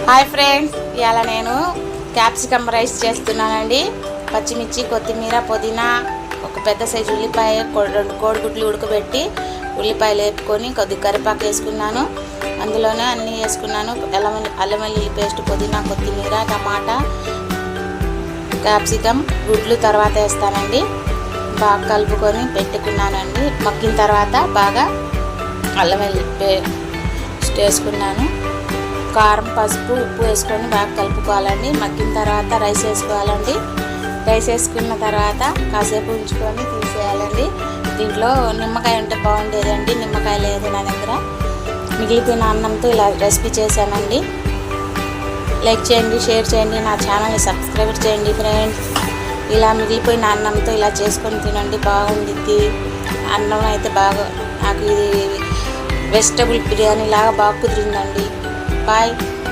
Hi friends, ఇవాళ నేను capsicum rice చేస్తున్నానండి. పచ్చిమిర్చి, కొత్తిమీర, పుదీనా, ఒక పెద్ద సైజు ఉల్లిపాయ, 2 కోడిగుడ్లు ఉడకబెట్టి ఉల్లిపాయలు వేపుకొని కొద్దిగా కరివేపాకు వేసుకున్నాను. అందులోనే అన్నీ వేసుకున్నాను. అల్లం వెల్లుల్లి పేస్ట్, పుదీనా, కొత్తిమీర, టమాటా, క్యాప్సికమ్, గుడ్లు తర్వాత వేస్తానండి. బాగా కలుపుకొని పెట్టుకున్నానండి. మగ్గిన తర్వాత బాగా అల్లం వెల్లుల్లి పేస్ట్ వేసుకున్నాను. కారం, పసుపు, ఉప్పు వేసుకొని బాగా కలుపుకోవాలండి. మగ్గిన తర్వాత రైస్ వేసుకోవాలండి. రైస్ వేసుకున్న తర్వాత కాసేపు ఉంచుకొని తీసేయాలండి. దీంట్లో నిమ్మకాయ ఉంటే బాగుండేదండి. నిమ్మకాయ లేదు నా దగ్గర. మిగిలిపోయిన అన్నంతో ఇలా రెసిపీ చేశానండి. లైక్ చేయండి, షేర్ చేయండి, నా ఛానల్ని సబ్స్క్రైబ్ చేయండి ఫ్రెండ్స్. ఇలా మిగిలిపోయిన అన్నంతో ఇలా చేసుకొని తినండి, బాగుండిద్ది. అన్నం అయితే బాగా నాకు ఇది వెజిటబుల్ బిర్యానీ లాగా బాగా కుదిరిందండి. బాయ్.